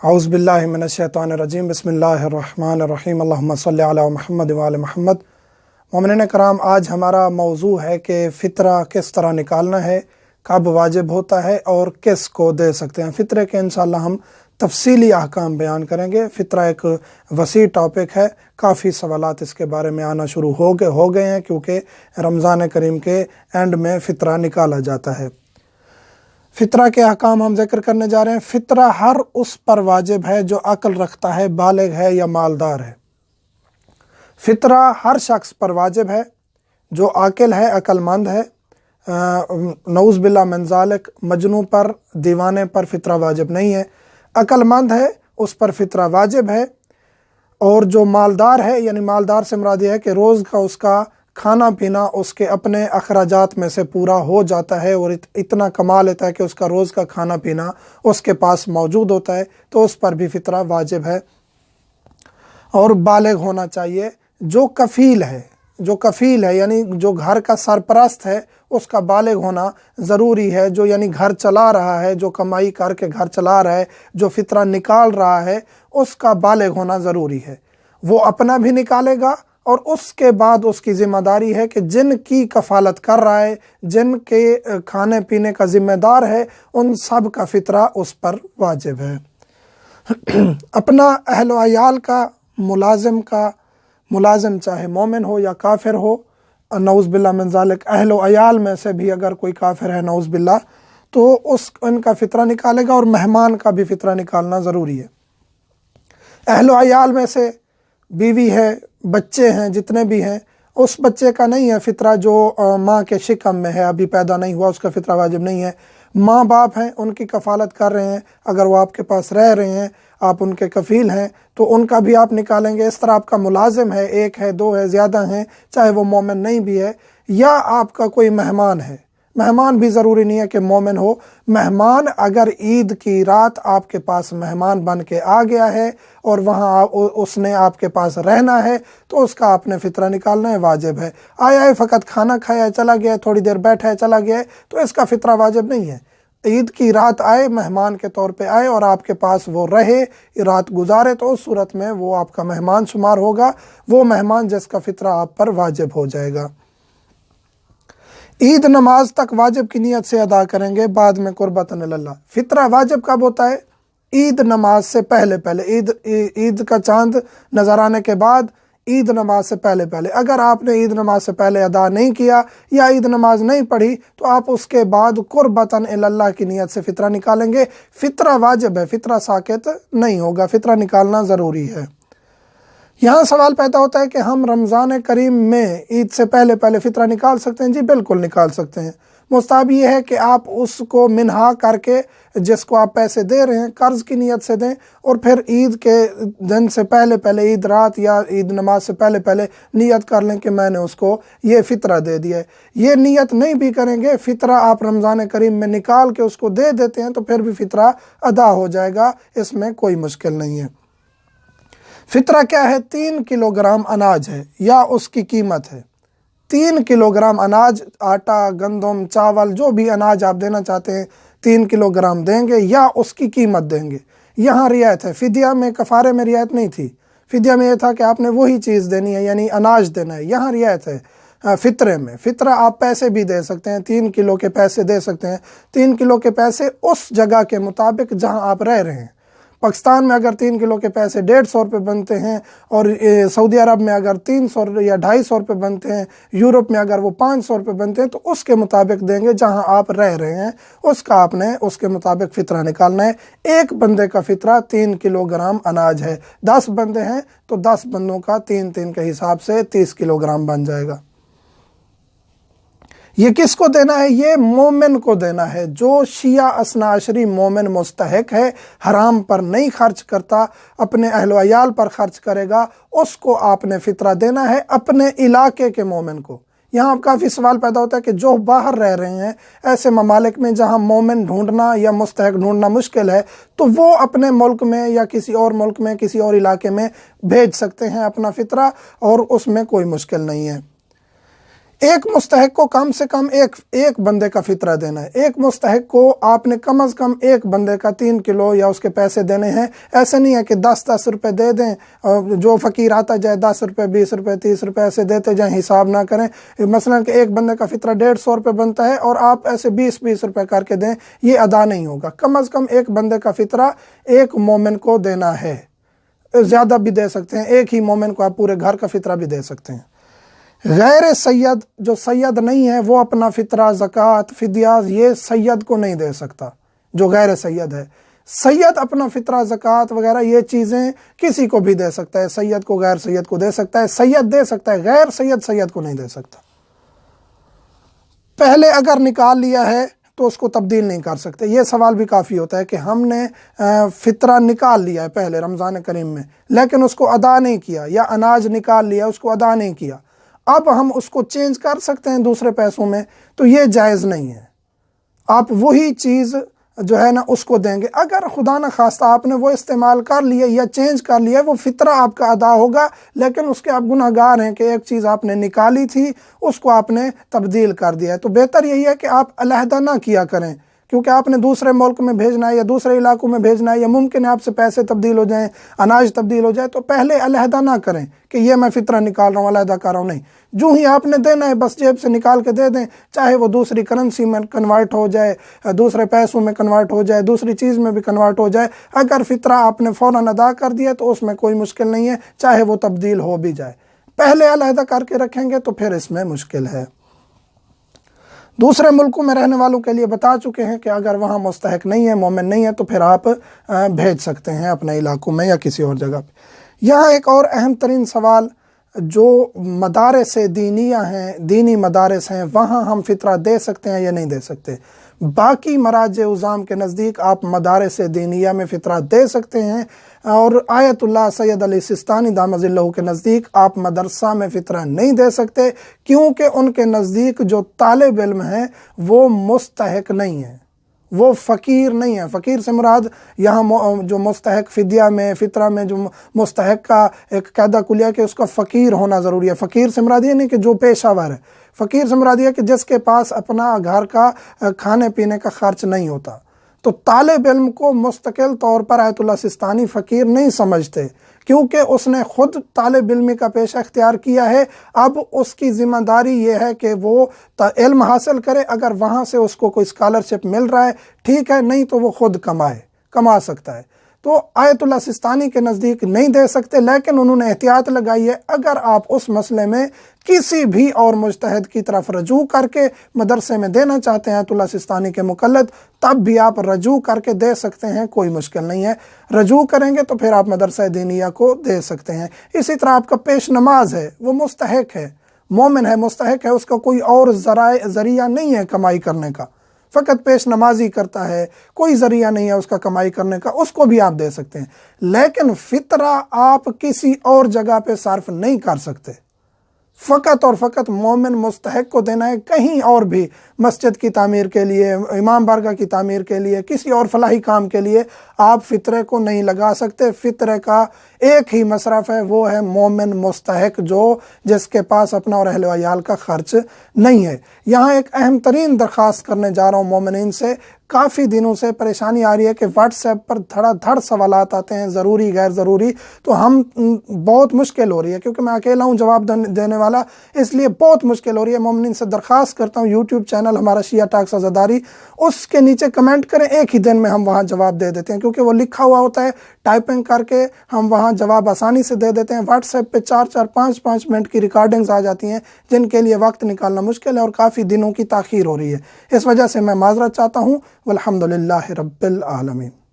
اعوذ باللہ من الشیطان الرجیم بسم اللہ الرحمن الرحیم اللہم صلی علی محمد وعلی محمد۔ مومنین کرام، آج ہمارا موضوع ہے کہ فطرہ کس طرح نکالنا ہے، کب واجب ہوتا ہے اور کس کو دے سکتے ہیں۔ فطرے کے انشاءاللہ ہم تفصیلی احکام بیان کریں گے۔ فطرہ ایک وسیع ٹاپک ہے، کافی سوالات اس کے بارے میں آنا شروع ہو گئے ہیں کیونکہ رمضان کریم کے اینڈ میں فطرہ نکالا جاتا ہے۔ فطرہ کے احکام ہم ذکر کرنے جا رہے ہیں۔ فطرہ ہر اس پر واجب ہے جو عقل رکھتا ہے، بالغ ہے یا مالدار ہے۔ فطرہ ہر شخص پر واجب ہے جو عاقل ہے، عقل مند ہے۔ نعوذ باللہ من ذالک، مجنوں پر، دیوانے پر فطرہ واجب نہیں ہے۔ عقل مند ہے اس پر فطرہ واجب ہے، اور جو مالدار ہے، یعنی مالدار سے مراد یہ ہے کہ روز کا اس کا کھانا پینا اس کے اپنے اخراجات میں سے پورا ہو جاتا ہے اور اتنا کما لیتا ہے کہ اس کا روز کا کھانا پینا اس کے پاس موجود ہوتا ہے، تو اس پر بھی فطرہ واجب ہے۔ اور بالغ ہونا چاہیے۔ جو کفیل ہے یعنی جو گھر کا سرپرست ہے، اس کا بالغ ہونا ضروری ہے۔ جو یعنی گھر چلا رہا ہے، جو کمائی کر کے گھر چلا رہا ہے، جو فطرہ نکال رہا ہے، اس کا بالغ ہونا ضروری ہے۔ وہ اپنا بھی نکالے گا، اور اس کے بعد اس کی ذمہ داری ہے کہ جن کی کفالت کر رہا ہے، جن کے کھانے پینے کا ذمہ دار ہے، ان سب کا فطرہ اس پر واجب ہے۔ اپنا اہل و عیال کا، ملازم چاہے مومن ہو یا کافر ہو، نعوذ باللہ من ذالک، اہل و عیال میں سے بھی اگر کوئی کافر ہے نعوذ باللہ، تو ان کا فطرہ نکالے گا، اور مہمان کا بھی فطرہ نکالنا ضروری ہے۔ اہل و عیال میں سے بیوی ہے، بچے ہیں، جتنے بھی ہیں، اس بچے کا نہیں ہے فطرہ جو ماں کے شکم میں ہے، ابھی پیدا نہیں ہوا، اس کا فطرہ واجب نہیں ہے۔ ماں باپ ہیں، ان کی کفالت کر رہے ہیں، اگر وہ آپ کے پاس رہ رہے ہیں، آپ ان کے کفیل ہیں، تو ان کا بھی آپ نکالیں گے۔ اس طرح آپ کا ملازم ہے، ایک ہے، دو ہے، زیادہ ہیں، چاہے وہ مومن نہیں بھی ہے، یا آپ کا کوئی مہمان ہے۔ مہمان بھی ضروری نہیں ہے کہ مومن ہو۔ مہمان اگر عید کی رات آپ کے پاس مہمان بن کے آ گیا ہے اور وہاں اس نے آپ کے پاس رہنا ہے، تو اس کا آپ نے فطرہ نکالنا ہے، واجب ہے۔ آیا ہے، فقط کھانا کھایا ہے، چلا گیا ہے، تھوڑی دیر بیٹھا ہے، چلا گیا ہے، تو اس کا فطرہ واجب نہیں ہے۔ عید کی رات آئے، مہمان کے طور پہ آئے اور آپ کے پاس وہ رہے، رات گزارے، تو اس صورت میں وہ آپ کا مہمان شمار ہوگا، وہ مہمان جس کا فطرہ آپ پر واجب ہو جائے گا۔ عید نماز تک واجب کی نیت سے ادا کریں گے، بعد میں قربتاً اللہ۔ فطرہ واجب کب ہوتا ہے؟ عید نماز سے پہلے عید کا چاند نظر آنے کے بعد، عید نماز سے پہلے اگر آپ نے عید نماز سے پہلے ادا نہیں کیا یا عید نماز نہیں پڑھی، تو آپ اس کے بعد قربتاً اللہ کی نیت سے فطرہ نکالیں گے۔ فطرہ واجب ہے، فطرہ ساقط نہیں ہوگا، فطرہ نکالنا ضروری ہے۔ یہاں سوال پیدا ہوتا ہے کہ ہم رمضان کریم میں عید سے پہلے فطرہ نکال سکتے ہیں؟ جی بالکل نکال سکتے ہیں۔ مستحب یہ ہے کہ آپ اس کو منہا کر کے، جس کو آپ پیسے دے رہے ہیں، قرض کی نیت سے دیں، اور پھر عید کے دن سے پہلے عید رات یا عید نماز سے پہلے نیت کر لیں کہ میں نے اس کو یہ فطرہ دے دیا ہے۔ یہ نیت نہیں بھی کریں گے، فطرہ آپ رمضان کریم میں نکال کے اس کو دے دیتے ہیں، تو پھر بھی فطرہ ادا ہو جائے گا، اس میں کوئی مشکل نہیں ہے۔ فطرہ کیا ہے؟ 3 کلوگرام اناج ہے یا اس کی قیمت ہے۔ 3 کلوگرام اناج، آٹا، گندم، چاول، جو بھی اناج آپ دینا چاہتے ہیں، 3 کلوگرام دیں گے یا اس کی قیمت دیں گے۔ یہاں رعایت ہے، فدیہ میں، کفارے میں رعایت نہیں تھی۔ فدیہ میں یہ تھا کہ آپ نے وہی چیز دینی ہے، یعنی اناج دینا ہے۔ یہاں رعایت ہے فطرے میں۔ فطرہ آپ پیسے بھی دے سکتے ہیں، 3 کلو کے پیسے دے سکتے ہیں۔ 3 کلو کے پیسے اس جگہ کے مطابق جہاں آپ رہ رہے ہیں۔ پاکستان میں اگر 3 کلو کے پیسے 150 روپے بنتے ہیں، اور سعودی عرب میں اگر 300 یا 250 روپے بنتے ہیں، یورپ میں اگر وہ 500 روپے بنتے ہیں، تو اس کے مطابق دیں گے جہاں آپ رہ رہے ہیں، اس کا آپ نے اس کے مطابق فطرہ نکالنا ہے۔ ایک بندے کا فطرہ 3 کلوگرام اناج ہے۔ 10 بندے ہیں تو 10 بندوں کا 3 کے حساب سے 30 کلوگرام بن جائے گا۔ یہ کس کو دینا ہے؟ یہ مومن کو دینا ہے، جو شیعہ اثنا عشری مومن مستحق ہے، حرام پر نہیں خرچ کرتا، اپنے اہل و عیال پر خرچ کرے گا، اس کو آپ نے فطرہ دینا ہے، اپنے علاقے کے مومن کو۔ یہاں کافی سوال پیدا ہوتا ہے کہ جو باہر رہ رہے ہیں، ایسے ممالک میں جہاں مومن ڈھونڈنا یا مستحق ڈھونڈنا مشکل ہے، تو وہ اپنے ملک میں یا کسی اور ملک میں، کسی اور علاقے میں بھیج سکتے ہیں اپنا فطرہ، اور اس میں کوئی مشکل نہیں ہے۔ ایک مستحق کو کم سے کم ایک بندے کا فطرہ دینا ہے. ایک مستحق کو آپ نے کم از کم ایک بندے کا 3 کلو یا اس کے پیسے دینے ہیں. ایسے نہیں ہے کہ 10 روپے دے دیں, جو فقیر آتا جائے 10 روپے 20 روپے 30 روپے ایسے دیتے جائیں, حساب نہ کریں. مثلا کہ ایک بندے کا فطرہ 150 روپے بنتا ہے اور آپ ایسے 20 روپے کر کے دیں, یہ ادا نہیں ہوگا. کم از کم ایک بندے کا فطرہ ایک مومن کو دینا ہے. زیادہ بھی دے سکتے ہیں, ایک ہی مومن کو آپ پورے گھر کا فطرہ بھی دے سکتے ہیں. غیر سید, جو سید نہیں ہے, وہ اپنا فطرہ, زکوٰۃ, فدیہ یہ سید کو نہیں دے سکتا. جو غیر سید ہے, سید اپنا فطرہ, زکوٰۃ وغیرہ یہ چیزیں کسی کو بھی دے سکتا ہے. سید کو غیر سید کو دے سکتا ہے, سید دے سکتا ہے, غیر سید سید کو نہیں دے سکتا. پہلے اگر نکال لیا ہے تو اس کو تبدیل نہیں کر سکتے. یہ سوال بھی کافی ہوتا ہے کہ ہم نے فطرہ نکال لیا ہے پہلے رمضان کریم میں, لیکن اس کو ادا نہیں کیا, یا اناج نکال لیا اس کو ادا نہیں کیا, اب ہم اس کو چینج کر سکتے ہیں دوسرے پیسوں میں, تو یہ جائز نہیں ہے. آپ وہی چیز جو ہے نا اس کو دیں گے. اگر خدا نہ خواستہ آپ نے وہ استعمال کر لیا یا چینج کر لیا, وہ فطرہ آپ کا ادا ہوگا, لیکن اس کے آپ گناہ گار ہیں کہ ایک چیز آپ نے نکالی تھی اس کو آپ نے تبدیل کر دیا ہے. تو بہتر یہی ہے کہ آپ علیحدہ نہ کیا کریں, کیونکہ آپ نے دوسرے ملک میں بھیجنا ہے یا دوسرے علاقوں میں بھیجنا ہے, یا ممکن ہے آپ سے پیسے تبدیل ہو جائیں, اناج تبدیل ہو جائے, تو پہلے علیحدہ نہ کریں کہ یہ میں فطرہ نکال رہا ہوں علیحدہ کر رہا ہوں. نہیں, جو ہی آپ نے دینا ہے بس جیب سے نکال کے دے دیں, چاہے وہ دوسری کرنسی میں کنورٹ ہو جائے, دوسرے پیسوں میں کنورٹ ہو جائے, دوسری چیز میں بھی کنورٹ ہو جائے. اگر فطرہ آپ نے فوراً ادا کر دیا تو اس میں کوئی مشکل نہیں ہے, چاہے وہ تبدیل ہو بھی جائے. پہلے علیحدہ کر کے رکھیں گے تو پھر اس میں مشکل ہے. دوسرے ملکوں میں رہنے والوں کے لیے بتا چکے ہیں کہ اگر وہاں مستحق نہیں ہے, مومن نہیں ہے, تو پھر آپ بھیج سکتے ہیں اپنے علاقوں میں یا کسی اور جگہ پہ. یہاں ایک اور اہم ترین سوال, جو مدارس دینیہ ہیں, دینی مدارس ہیں, وہاں ہم فطرہ دے سکتے ہیں یا نہیں دے سکتے؟ باقی مراجع عظام کے نزدیک آپ مدارس دینیہ میں فطرہ دے سکتے ہیں, اور آیت اللہ سید علی سستانی دامت ظلہ کے نزدیک آپ مدرسہ میں فطرہ نہیں دے سکتے, کیونکہ ان کے نزدیک جو طالب علم ہیں وہ مستحق نہیں ہیں, وہ فقیر نہیں ہے. فقیر سے مراد یہاں جو مستحق فدیہ میں, فطرہ میں جو مستحق کا ایک قاعدہ کلیہ کہ اس کا فقیر ہونا ضروری ہے. فقیر سے مراد یہ نہیں کہ جو پیشہ ور ہے, فقیر سے مراد یہ کہ جس کے پاس اپنا گھر کا کھانے پینے کا خرچ نہیں ہوتا. تو طالب علم کو مستقل طور پر آیت اللہ سستانی فقیر نہیں سمجھتے, کیونکہ اس نے خود طالب علمی کا پیشہ اختیار کیا ہے. اب اس کی ذمہ داری یہ ہے کہ وہ علم حاصل کرے. اگر وہاں سے اس کو کوئی اسکالرشپ مل رہا ہے ٹھیک ہے, نہیں تو وہ خود کما سکتا ہے. تو آیت اللہ سستانی کے نزدیک نہیں دے سکتے, لیکن انہوں نے احتیاط لگائی ہے. اگر آپ اس مسئلے میں کسی بھی اور مجتہد کی طرف رجوع کر کے مدرسے میں دینا چاہتے ہیں آیت اللہ سستانی کے مقلد, تب بھی آپ رجوع کر کے دے سکتے ہیں, کوئی مشکل نہیں ہے. رجوع کریں گے تو پھر آپ مدرسہ دینیہ کو دے سکتے ہیں. اسی طرح آپ کا پیش نماز ہے, وہ مستحق ہے, مومن ہے, مستحق ہے, اس کا کوئی اور ذریعہ نہیں ہے کمائی کرنے کا, فقط پیش نمازی کرتا ہے, کوئی ذریعہ نہیں ہے اس کا کمائی کرنے کا, اس کو بھی آپ دے سکتے ہیں. لیکن فطرہ آپ کسی اور جگہ پہ صرف نہیں کر سکتے, فقط اور فقط مومن مستحق کو دینا ہے. کہیں اور بھی مسجد کی تعمیر کے لیے, امام بارگاہ کی تعمیر کے لیے, کسی اور فلاحی کام کے لیے آپ فطرے کو نہیں لگا سکتے. فطرے کا ایک ہی مصرف ہے, وہ ہے مومن مستحق, جس کے پاس اپنا اور اہل و عیال کا خرچ نہیں ہے. یہاں ایک اہم ترین درخواست کرنے جا رہا ہوں مومنین سے. کافی دنوں سے پریشانی آ رہی ہے کہ واٹس ایپ پر دھڑا دھڑ سوالات آتے ہیں, ضروری غیر ضروری, تو ہم بہت مشکل ہو رہی ہے, کیونکہ میں اکیلا ہوں جواب دینے والا, اس لیے بہت مشکل ہو رہی ہے. مومنین سے درخواست کرتا ہوں, یوٹیوب چینل ہمارا شیعہ ٹاکس عزاداری, اس کے نیچے کمنٹ کریں, ایک ہی دن میں ہم وہاں جواب دے دیتے ہیں, کیونکہ وہ لکھا ہوا ہوتا ہے, ٹائپنگ کر کے ہم وہاں جواب آسانی سے دے دیتے ہیں. واٹس ایپ پہ 4-5 منٹ کی ریکارڈنگز آ جاتی ہیں, جن کے لیے وقت نکالنا مشکل ہے, اور کافی دنوں کی تاخیر ہو رہی ہے. اس وجہ سے میں معذرت چاہتا ہوں. والحمدللہ رب العالمین.